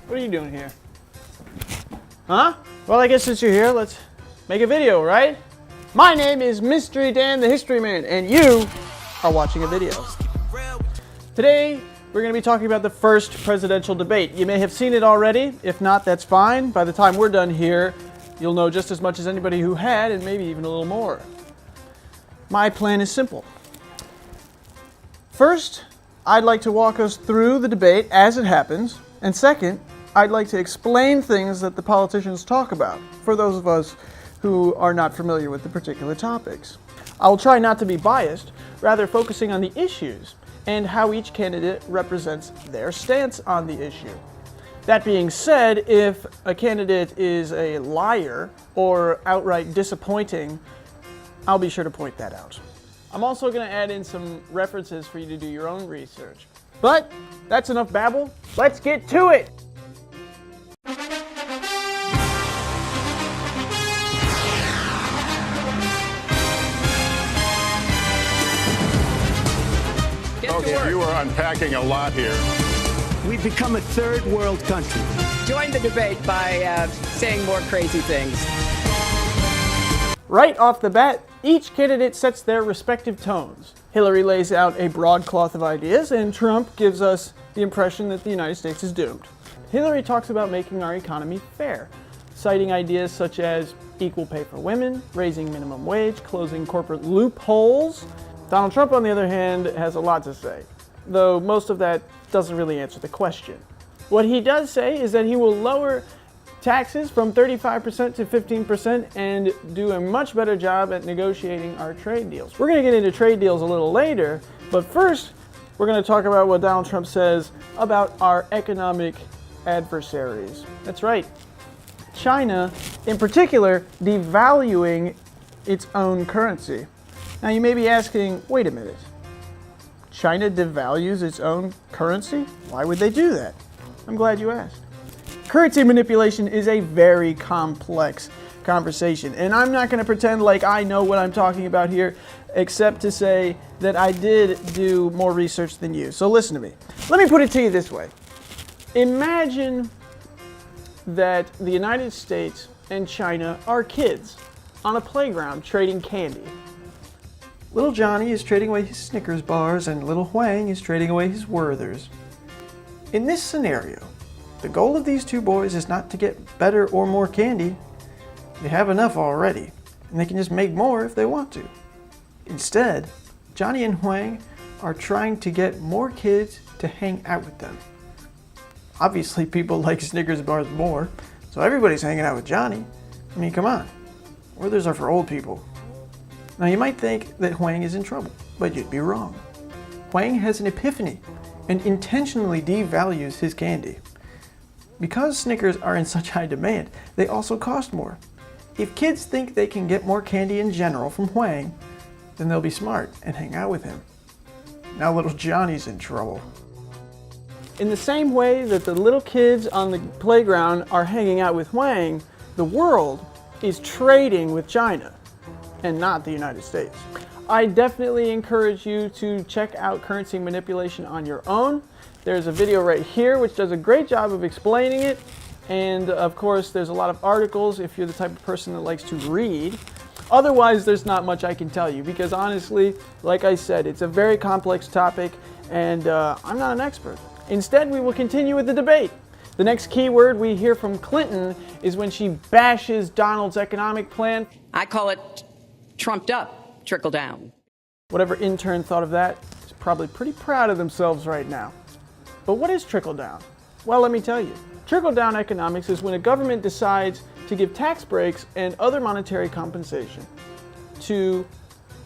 What are you doing here? Huh? Well, I guess since you're here, let's make a video, right? My name is Mystery Dan the History Man, and you are watching a video. Today, we're going to be talking about the first presidential debate. You may have seen it already. If not, that's fine. By the time we're done here, you'll know just as much as anybody who had, and maybe even a little more. My plan is simple. First, I'd like to walk us through the debate as it happens, and second, I'd like to explain things that the politicians talk about for those of us who are not familiar with the particular topics. I will try not to be biased, rather focusing on the issues and how each candidate represents their stance on the issue. That being said, if a candidate is a liar or outright disappointing, I'll be sure to point that out. I'm also going to add in some references for you to do your own research. But that's enough babble. Let's get to it! Okay, you are unpacking a lot here. We've become a third world country. Join the debate by saying more crazy things. Right off the bat, each candidate sets their respective tones. Hillary lays out a broadcloth of ideas, and Trump gives us the impression that the United States is doomed. Hillary talks about making our economy fair, citing ideas such as equal pay for women, raising minimum wage, closing corporate loopholes. Donald Trump, on the other hand, has a lot to say, though most of that doesn't really answer the question. What he does say is that he will lower taxes from 35% to 15% and do a much better job at negotiating our trade deals. We're going to get into trade deals a little later, but first we're going to talk about what Donald Trump says about our economic adversaries. That's right, China in particular devaluing its own currency. Now you may be asking, wait a minute, China devalues its own currency? Why would they do that? I'm glad you asked. Currency manipulation is a very complex conversation, and I'm not going to pretend like I know what I'm talking about here, except to say that I did do more research than you. So listen to me. Let me put it to you this way. Imagine that the United States and China are kids on a playground trading candy. Little Johnny is trading away his Snickers bars, and little Huang is trading away his Werthers. In this scenario, the goal of these two boys is not to get better or more candy. They have enough already, and they can just make more if they want to. Instead, Johnny and Huang are trying to get more kids to hang out with them. Obviously, people like Snickers bars more, so everybody's hanging out with Johnny. I mean, come on. Werthers are for old people. Now, you might think that Huang is in trouble, but you'd be wrong. Huang has an epiphany and intentionally devalues his candy. Because Snickers are in such high demand, they also cost more. If kids think they can get more candy in general from Huang, then they'll be smart and hang out with him. Now little Johnny's in trouble. In the same way that the little kids on the playground are hanging out with Huang, the world is trading with China and not the United States. I definitely encourage you to check out currency manipulation on your own. There's a video right here which does a great job of explaining it, and of course there's a lot of articles if you're the type of person that likes to read. Otherwise, there's not much I can tell you because honestly, like I said, it's a very complex topic and I'm not an expert. Instead, we will continue with the debate. The next key word we hear from Clinton is when she bashes Donald's economic plan. I call it trumped up, trickle down. Whatever intern thought of that is probably pretty proud of themselves right now. But what is trickle down? Well, let me tell you. Trickle down economics is when a government decides to give tax breaks and other monetary compensation to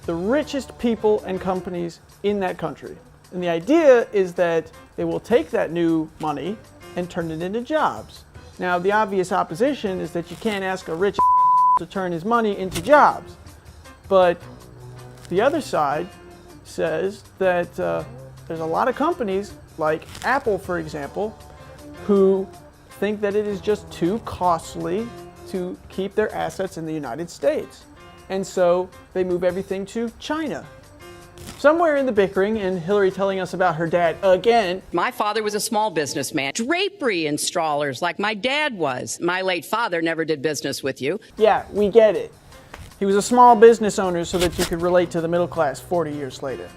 the richest people and companies in that country. And the idea is that they will take that new money and turn it into jobs. Now, the obvious opposition is that you can't ask a rich to turn his money into jobs. But the other side says that there's a lot of companies, like Apple, for example, who think that it is just too costly to keep their assets in the United States. And so they move everything to China. Somewhere in the bickering and Hillary telling us about her dad again. My father was a small businessman, drapery installers like my dad was. My late father never did business with you. Yeah, we get it. He was a small business owner so that you could relate to the middle class 40 years later.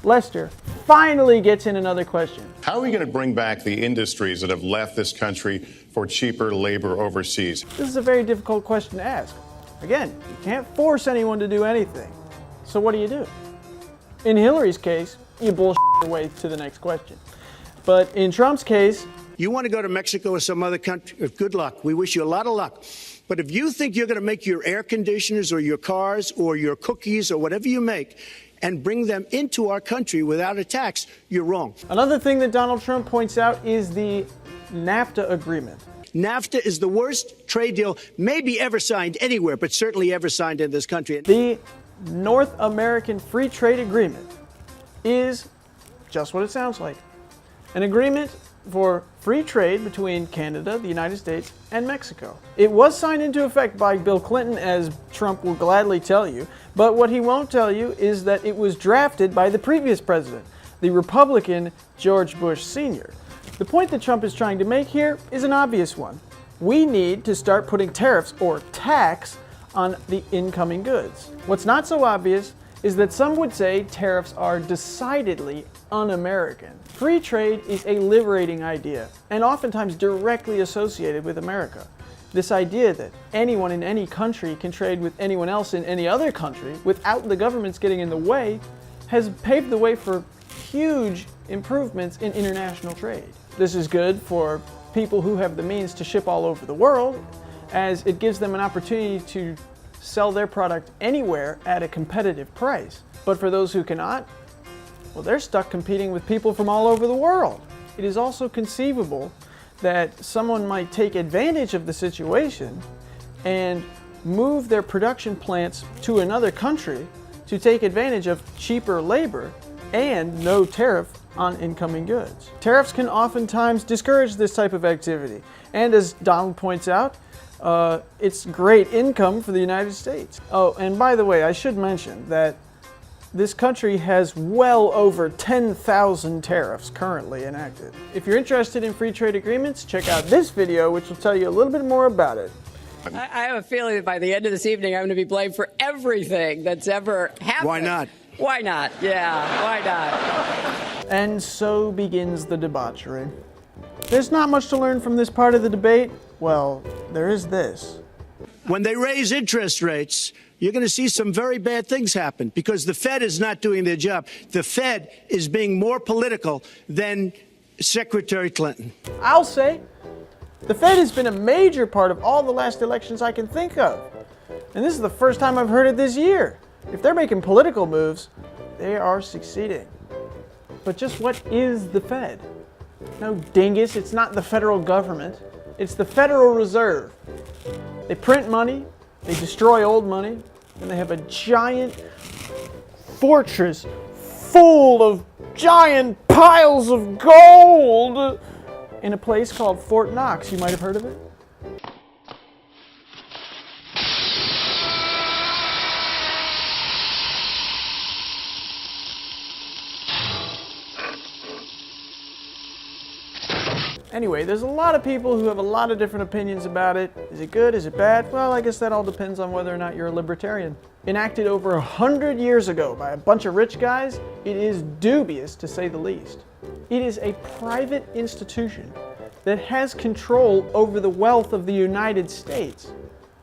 Lester finally gets in another question. How are we going to bring back the industries that have left this country for cheaper labor overseas? This is a very difficult question to ask. Again, you can't force anyone to do anything. So what do? In Hillary's case, you bullshit your way to the next question. But in Trump's case, You want to go to Mexico or some other country? Good luck. We wish you a lot of luck. But if you think you're going to make your air conditioners or your cars or your cookies or whatever you make and bring them into our country without a tax, you're wrong. Another thing that Donald Trump points out is the NAFTA agreement. NAFTA is the worst trade deal maybe ever signed anywhere, but certainly ever signed in this country. The North American Free Trade Agreement is just what it sounds like. An agreement for free trade between Canada, the United States, and Mexico. It was signed into effect by Bill Clinton, as Trump will gladly tell you, but what he won't tell you is that it was drafted by the previous president, the Republican George Bush Sr. The point that Trump is trying to make here is an obvious one. We need to start putting tariffs or tax on the incoming goods. What's not so obvious is that some would say tariffs are decidedly un-American. Free trade is a liberating idea and oftentimes directly associated with America. This idea that anyone in any country can trade with anyone else in any other country without the governments getting in the way has paved the way for huge improvements in international trade. This is good for people who have the means to ship all over the world, as it gives them an opportunity to sell their product anywhere at a competitive price. But for those who cannot, well, they're stuck competing with people from all over the world. It is also conceivable that someone might take advantage of the situation and move their production plants to another country to take advantage of cheaper labor and no tariff on incoming goods. Tariffs can oftentimes discourage this type of activity, and as Donald points out, it's great income for the United States. Oh, and by the way, I should mention that this country has well over 10,000 tariffs currently enacted. If you're interested in free trade agreements, check out this video, which will tell you a little bit more about it. I have a feeling that by the end of this evening, I'm going to be blamed for everything that's ever happened. Why not? Why not? Yeah, why not? And so begins the debauchery. There's not much to learn from this part of the debate. Well, there is this. When they raise interest rates, you're going to see some very bad things happen because the Fed is not doing their job. The Fed is being more political than Secretary Clinton. I'll say, the Fed has been a major part of all the last elections I can think of. And this is the first time I've heard it this year. If they're making political moves, they are succeeding. But just what is the Fed? No dingus, it's not the federal government. It's the Federal Reserve. They print money, they destroy old money, and they have a giant fortress full of giant piles of gold in a place called Fort Knox. You might have heard of it. Anyway, there's a lot of people who have a lot of different opinions about it. Is it good? Is it bad? Well, I guess that all depends on whether or not you're a libertarian. Enacted over 100 years ago by a bunch of rich guys, it is dubious to say the least. It is a private institution that has control over the wealth of the United States,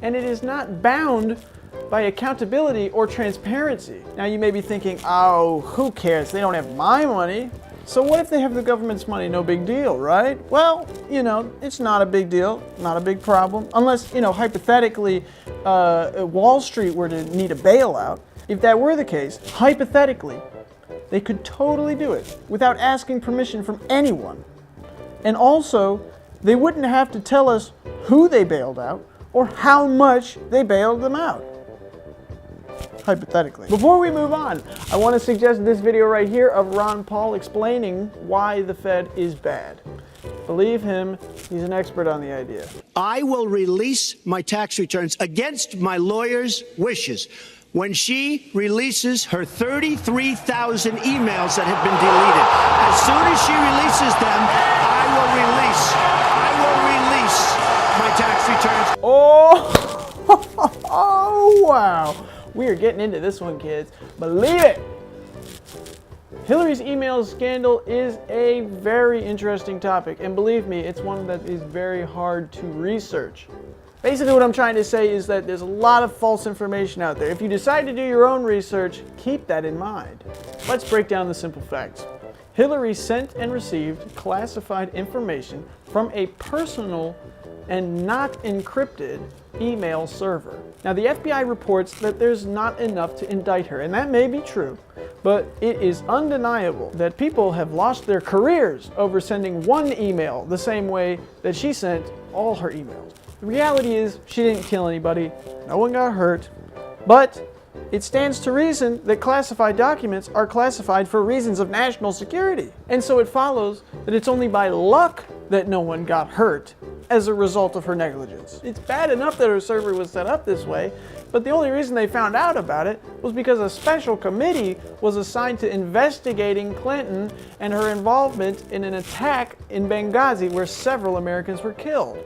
and it is not bound by accountability or transparency. Now you may be thinking, oh, who cares? They don't have my money. So what if they have the government's money? No big deal, right? Well, it's not a big deal, not a big problem, unless, hypothetically, Wall Street were to need a bailout. If that were the case, hypothetically, they could totally do it without asking permission from anyone. And also, they wouldn't have to tell us who they bailed out or how much they bailed them out. Hypothetically. Before we move on, I want to suggest this video right here of Ron Paul explaining why the Fed is bad. Believe him, he's an expert on the idea. I will release my tax returns against my lawyer's wishes when she releases her 33,000 emails that have been deleted. As soon as she releases them, I will release my tax returns. Oh, wow. We are getting into this one, kids. Believe it. Hillary's email scandal is a very interesting topic, and believe me, it's one that is very hard to research. Basically, what I'm trying to say is that there's a lot of false information out there. If you decide to do your own research, keep that in mind. Let's break down the simple facts. Hillary sent and received classified information from a personal and not encrypted email server. Now, the FBI reports that there's not enough to indict her, and that may be true, but it is undeniable that people have lost their careers over sending one email the same way that she sent all her emails. The reality is, she didn't kill anybody, no one got hurt, but it stands to reason that classified documents are classified for reasons of national security. And so it follows that it's only by luck that no one got hurt as a result of her negligence. It's bad enough that her server was set up this way, but the only reason they found out about it was because a special committee was assigned to investigating Clinton and her involvement in an attack in Benghazi where several Americans were killed.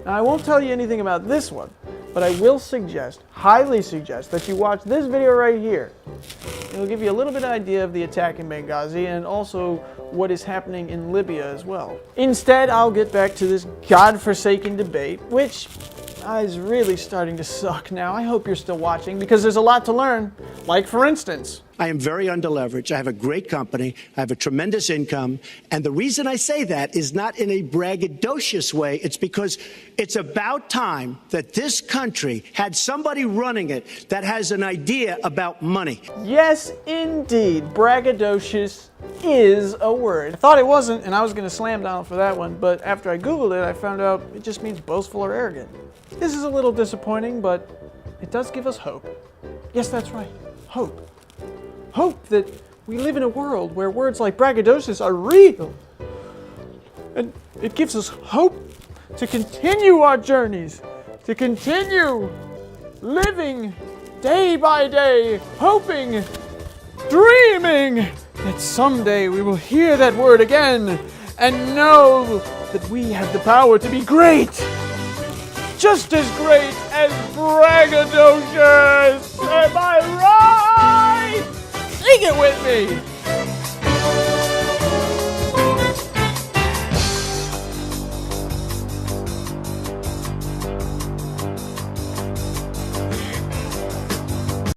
Now, I won't tell you anything about this one, but I will suggest, highly suggest, that you watch this video right here. It'll give you a little bit of idea of the attack in Benghazi and also what is happening in Libya as well. Instead, I'll get back to this godforsaken debate, which is really starting to suck now. I hope you're still watching because there's a lot to learn. Like, for instance, I am very underleveraged. I have a great company. I have a tremendous income. And the reason I say that is not in a braggadocious way. It's because it's about time that this country had somebody running it that has an idea about money. yes, indeed, braggadocious is a word. I thought it wasn't, and I was going to slam down for that one, but after I Googled it, I found out it just means boastful or arrogant. This is a little disappointing, but it does give us hope. Yes, that's right, hope. Hope that we live in a world where words like braggadocious are real. And it gives us hope to continue our journeys, to continue living day by day, hoping, dreaming that someday we will hear that word again and know that we have the power to be great, just as great as braggadocious. Am I right? Sing it with me!